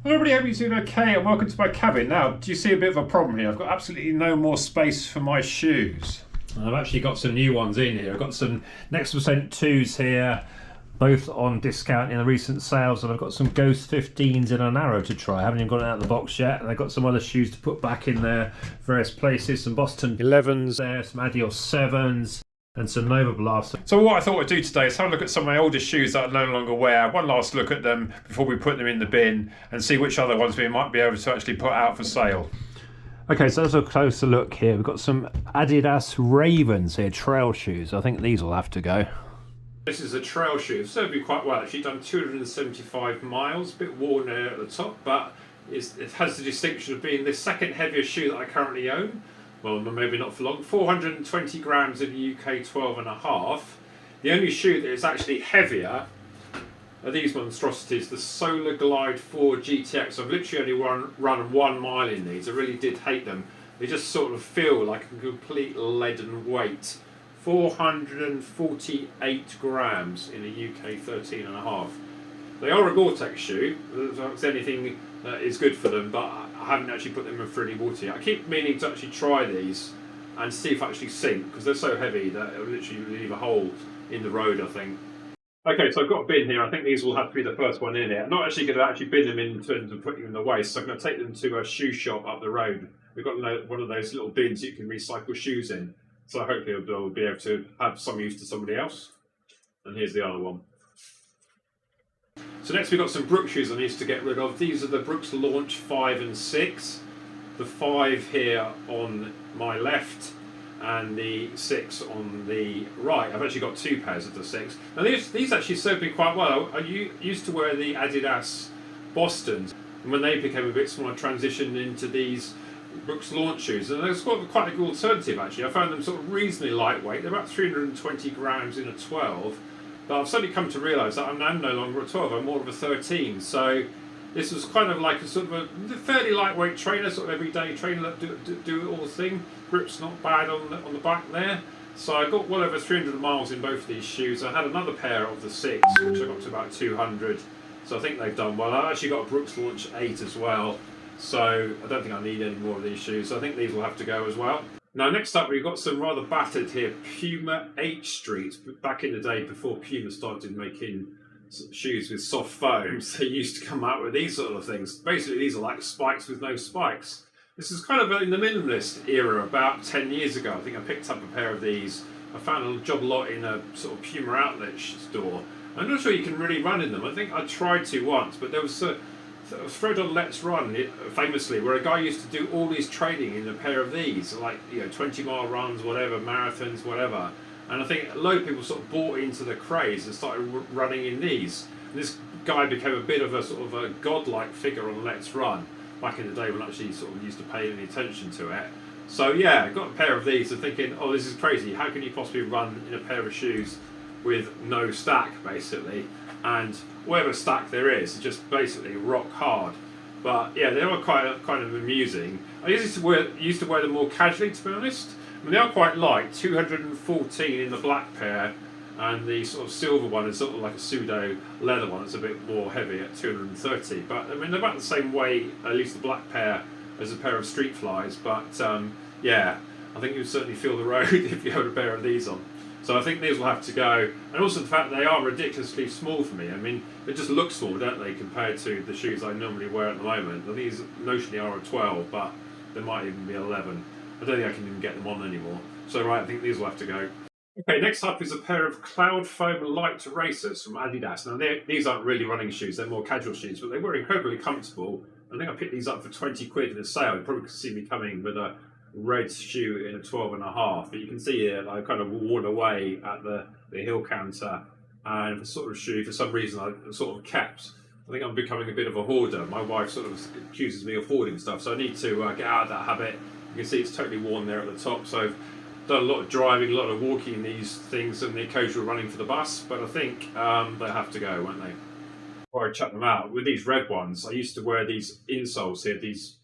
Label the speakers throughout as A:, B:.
A: Hello everybody, hope you're doing okay and welcome to my cabin. Now, do you see a bit of a problem here? I've got absolutely no more space for my shoes. And I've actually got some new ones in here. I've got some Next Percent 2s here, both on discount in the recent sales, and I've got some Ghost 15s in an Arrow to try. I haven't even got it out of the box yet, and I've got some other shoes to put back in there, various places, some Boston 11s there, some Adios 7s, and some Nova Blaster. So what I thought I'd do today is have a look at some of my older shoes that I no longer wear, one last look at them before we put them in the bin, and see which other ones we might be able to actually put out for sale. Okay, so let's have a closer look here. We've got some Adizero Ravens here, trail shoes. I think these will have to go. This is a trail shoe. It's served me quite well. Actually done 275 miles, a bit worn there at the top, but it has the distinction of being the second heaviest shoe that I currently own. Well, maybe not for long. 420 grams in the UK, 12.5. The only shoe that is actually heavier are these monstrosities, the SolarGlide 4 GTX. I've literally only run 1 mile in these. I really did hate them. They just sort of feel like a complete leaden weight. 448 grams in the UK, 13.5. They are a GORE-TEX shoe. If anything is good for them, but I haven't actually put them in for any water yet. I keep meaning to actually try these and see if I actually sink, because they're so heavy that it'll literally leave a hole in the road, I think. Okay, so I've got a bin here. I think these will have to be the first one in here. I'm not actually going to actually bin them in terms of putting them in the waste, so I'm going to take them to a shoe shop up the road. We've got one of those little bins you can recycle shoes in, so hopefully I'll be able to have some use to somebody else. And here's the other one. So next we've got some Brooks shoes I need to get rid of. These are the Brooks Launch 5 and 6. The 5 here on my left and the 6 on the right. I've actually got 2 pairs of the 6. Now these actually served me quite well. I used to wear the Adizero Boston, and when they became a bit small I transitioned into these Brooks Launch shoes, and they've got quite a good alternative actually. I found them sort of reasonably lightweight. They're about 320 grams in a 12. But I've suddenly come to realise that I'm no longer a 12, I'm more of a 13. So this was kind of like a sort of a fairly lightweight trainer, sort of everyday trainer that do it all thing. Grip's not bad on the back there. So I got well over 300 miles in both of these shoes. I had another pair of the 6, which I got to about 200. So I think they've done well. I actually got a Brooks Launch 8 as well. So I don't think I need any more of these shoes. So I think these will have to go as well. Now next up we've got some rather battered here, Puma H-Street. Back in the day before Puma started making shoes with soft foams, they used to come out with these sort of things. Basically these are like spikes with no spikes. This is kind of in the minimalist era about 10 years ago. I think I picked up a pair of these. I found a job lot in a sort of Puma outlet store. I'm not sure you can really run in them. I think I tried to once, but there was a thread on Let's Run, famously, where a guy used to do all his training in a pair of these, like 20-mile runs, whatever, marathons, whatever. And I think a load of people sort of bought into the craze and started running in these. And this guy became a bit of a sort of a godlike figure on Let's Run back in the day when I actually sort of used to pay any attention to it. So yeah, I got a pair of these and thinking, oh, this is crazy. How can you possibly run in a pair of shoes with no stack, basically? And whatever stack there is, it's just basically rock hard. But yeah, they are kind of amusing. I used to wear them more casually, to be honest. I mean, they are quite light, 214 in the black pair, and the sort of silver one is sort of like a pseudo leather one. It's a bit more heavy at 230. But I mean, they're about the same weight, at least the black pair, as a pair of Street Flies. But yeah, I think you'd certainly feel the road if you had a pair of these on. So I think these will have to go, and also the fact that they are ridiculously small for me. I mean, they just look small, don't they, compared to the shoes I normally wear at the moment. And these notionally are a 12, but they might even be 11. I don't think I can even get them on anymore. So right, I think these will have to go. Okay, next up is a pair of Cloudfoam Lite Racers from Adidas. Now these aren't really running shoes, they're more casual shoes, but they were incredibly comfortable. I think I picked these up for 20 quid in a sale. You probably could see me coming with a red shoe in a 12.5, but you can see here I've kind of worn away at the heel counter, and the sort of shoe for some reason I sort of kept. I think I'm becoming a bit of a hoarder. My wife sort of accuses me of hoarding stuff, so I need to get out of that habit. You can see it's totally worn there at the top, so I've done a lot of driving, a lot of walking in these things, and the occasional running for the bus, but I think they'll have to go, won't they? Before I chuck them out, with these red ones, I used to wear these insoles here, these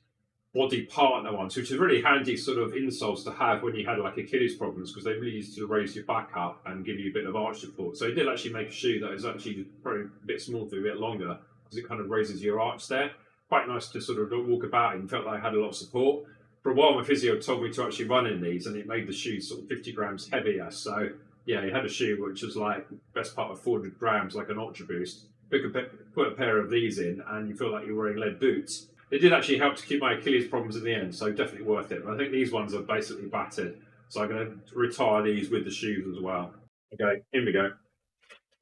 A: body partner ones, which is really handy sort of insoles to have when you had like Achilles problems, because they really used to raise your back up and give you a bit of arch support. So it did actually make a shoe that is actually probably a bit smoother, a bit longer, because it kind of raises your arch there. quite nice to sort of walk about in. Felt like I had a lot of support. For a while, my physio told me to actually run in these, and it made the shoes sort of 50 grams heavier. So yeah, he had a shoe which was like best part of 400 grams, like an Ultra Boost. You could put a pair of these in, and you feel like you're wearing lead boots. It did actually help to keep my Achilles problems in the end, so definitely worth it. But I think these ones are basically battered, so I'm going to retire these with the shoes as well. Okay, here we go.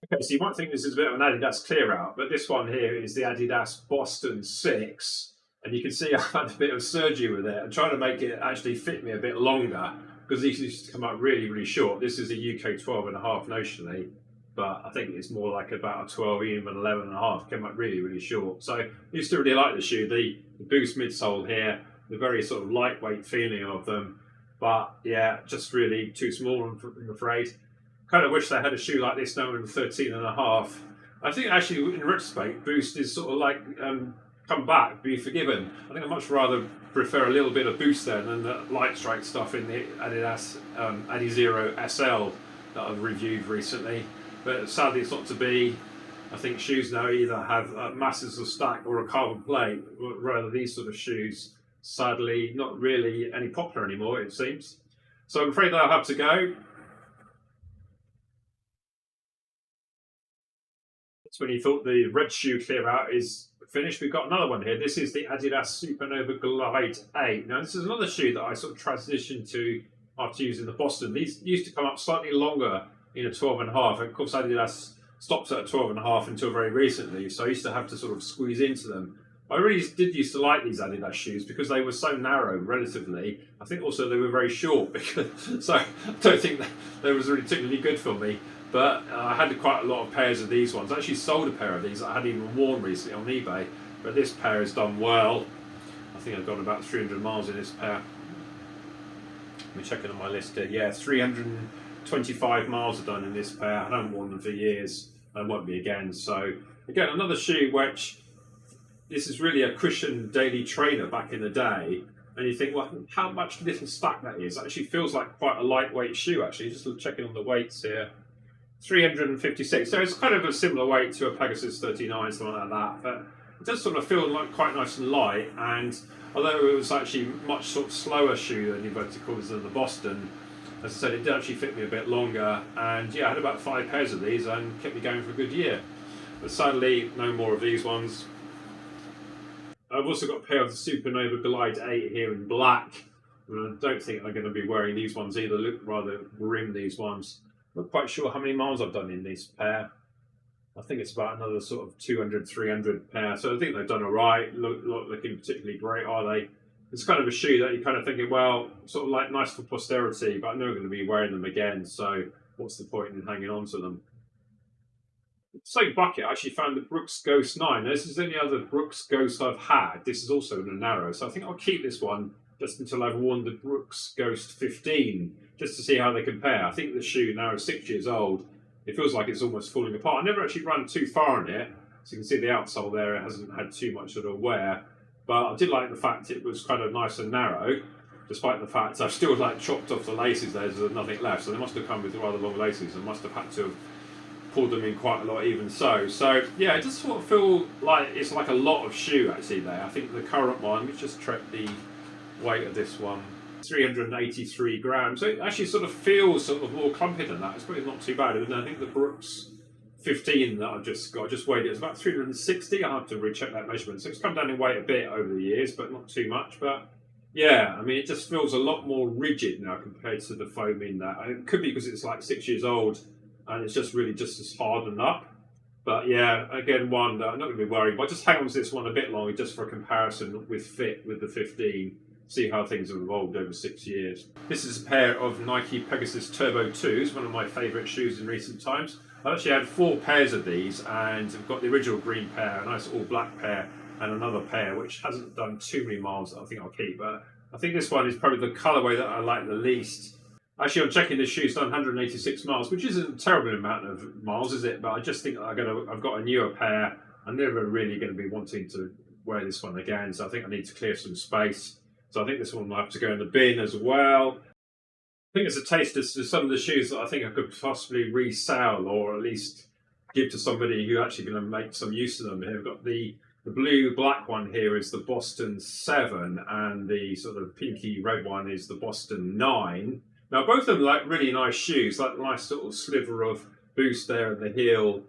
A: Okay, so you might think this is a bit of an Adidas Clearout, but this one here is the Adidas Boston 6. And you can see I've had a bit of surgery with it. I'm trying to make it actually fit me a bit longer, because these used to come out really, really short. This is a UK 12.5 notionally, but I think it's more like about a 12, even 11.5. Came out really, really short. So I used to really like the shoe. The Boost midsole here, the very sort of lightweight feeling of them. But yeah, just really too small, I'm afraid. Kind of wish they had a shoe like this now in 13.5. I think actually, in retrospect, Boost is sort of like come back, be forgiven. I think I'd much rather prefer a little bit of Boost there than the light strike stuff in the Adidas Adizero SL that I've reviewed recently. But sadly, it's not to be. I think shoes now either have masses of stack or a carbon plate, rather these sort of shoes, sadly, not really any popular anymore, it seems. So I'm afraid I'll have to go. That's when you thought the red shoe clear out is finished. We've got another one here. This is the Adidas Supernova Glide 8. Now, this is another shoe that I sort of transitioned to after using the Boston. These used to come up slightly longer in a 12.5. Of course, Adidas stopped at a 12.5 until very recently, so I used to have to sort of squeeze into them. I really did used to like these Adidas shoes because they were so narrow relatively. I think also they were very short, because, so I don't think they was really particularly good for me. But I had quite a lot of pairs of these ones. I actually sold a pair of these that I hadn't even worn recently on eBay. But this pair has done well. I think I've got about 300 miles in this pair. Let me check it on my list here. Yeah, 325 miles I've done in this pair. I haven't worn them for years. I won't be again. So again, another shoe which, this is really a cushion daily trainer back in the day. And you think, well, how much little stack that is. It actually feels like quite a lightweight shoe, actually. Just checking on the weights here. 356, so it's kind of a similar weight to a Pegasus 39, something like that, but it does sort of feel like quite nice and light. And although it was actually much sort of slower shoe than inverted commas than the Boston, as I said, it did actually fit me a bit longer. And yeah, I had about 5 pairs of these and kept me going for a good year. But sadly, no more of these ones. I've also got a pair of the Supernova Glide 8 here in black, and I don't think I'm going to be wearing these ones either. Look rather grim, these ones. Not quite sure how many miles I've done in this pair. I think it's about another sort of 200, 300 pair. So I think they've done all right. Looking particularly great, are they? It's kind of a shoe that you're kind of thinking, well, sort of like nice for posterity, but I'm never going to be wearing them again. So what's the point in hanging on to them? Same bucket, I actually found the Brooks Ghost 9. Now, this is the only other Brooks Ghost I've had. This is also in a narrow. So I think I'll keep this one just until I've worn the Brooks Ghost 15, just to see how they compare. I think the shoe now is 6 years old. It feels like it's almost falling apart. I never actually run too far on it, so you can see the outsole there. It hasn't had too much sort of wear, but I did like the fact it was kind of nice and narrow, despite the fact I've still like chopped off the laces. There's nothing left, so they must have come with rather long laces and must have had to have pulled them in quite a lot even so. So yeah, it does sort of feel like it's like a lot of shoe actually there. I think the current one, let's just check the weight of this one, 383 grams. So it actually sort of feels sort of more clumpy than that. It's probably not too bad. And I think the Brooks 15 that I've just got, I just weighed it, it's about 360. I'll have to recheck that measurement. So it's come down in weight a bit over the years, but not too much. But yeah, I mean, it just feels a lot more rigid now compared to the foam in that. And it could be because it's like 6 years old and it's just really just as hardened up. But yeah, again, one that I'm not going to be worried, but just hang on to this one a bit longer just for a comparison with fit with the 15. See how things have evolved over 6 years. This is a pair of Nike Pegasus Turbo 2s, one of my favourite shoes in recent times. I've actually had 4 pairs of these, and I've got the original green pair, a nice all black pair, and another pair which hasn't done too many miles that I think I'll keep. But I think this one is probably the colourway that I like the least. Actually, I'm checking this shoe's done 186 miles, which isn't a terrible amount of miles, is it? But I just think I've got a newer pair. I'm never really going to be wanting to wear this one again, so I think I need to clear some space. So I think this one will have to go in the bin as well. I think it's a taste of some of the shoes that I think I could possibly resell or at least give to somebody who actually going to make some use of them. Here we've got the The blue black one here is the Boston 7, and the sort of pinky red one is the Boston 9. Now both of them like really nice shoes, like a nice sort of sliver of boost there at the heel.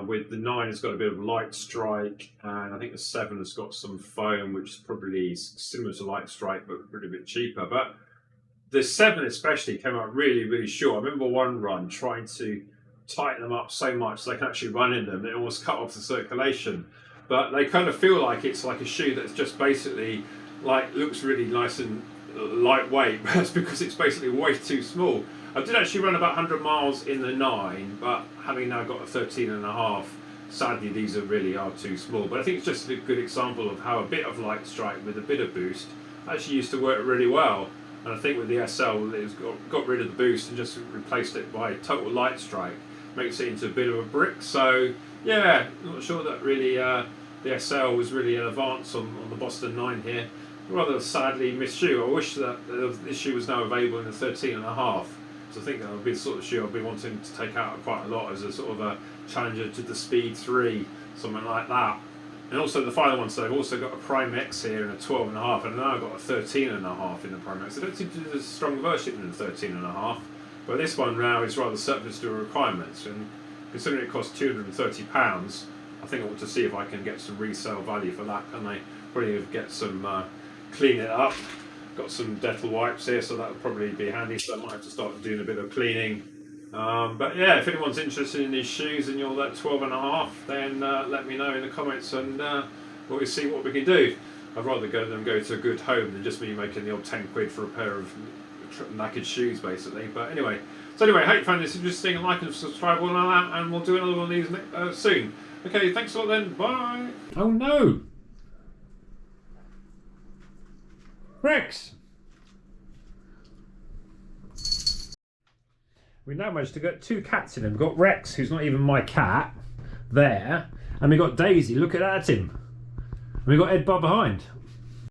A: With the 9 has got a bit of light strike, and I think the 7 has got some foam, which is probably similar to light strike but a bit cheaper. But the 7 especially came out really short. I remember one run trying to tighten them up so much so they can actually run in them, it almost cut off the circulation. But they kind of feel like it's like a shoe that's just basically like looks really nice and lightweight, but that's because it's basically way too small. I did actually run about 100 miles in the 9, but having now got a 13.5, sadly these really are too small. But I think it's just a good example of how a bit of light strike with a bit of boost actually used to work really well. And I think with the SL, it's got rid of the boost and just replaced it by total light strike. Makes it into a bit of a brick. So yeah, not sure that really the SL was really an advance on the Boston 9 here. Rather sadly missed shoe. I wish that this shoe was now available in the 13.5. So I think that would be the sort of shoe I'd be wanting to take out quite a lot as a sort of a challenger to the Speed 3, something like that. And also the final one, so I've also got a Prime X here and a 12.5, and now I've got a 13.5 in the Prime X. I don't seem to do a strong version in the 13.5, but this one now is rather surplus to requirements, and considering it costs £230, I think I want to see if I can get some resale value for that. And I probably get some clean it up. Got some Dettol wipes here, so that would probably be handy, so I might have to start doing a bit of cleaning. But yeah, if anyone's interested in these shoes and you're that 12.5, then let me know in the comments, and we'll see what we can do. I'd rather go to a good home than just me making the odd 10 quid for a pair of knackered shoes, basically. But anyway, I hope you found this interesting, and like and subscribe and all that, and we'll do another one of these soon. Okay, thanks a lot then, bye! Oh no! Rex! We now managed to get 2 cats in him. We've got Rex, who's not even my cat, there, and we've got Daisy, look at that at him. And we've got Ed Bar behind.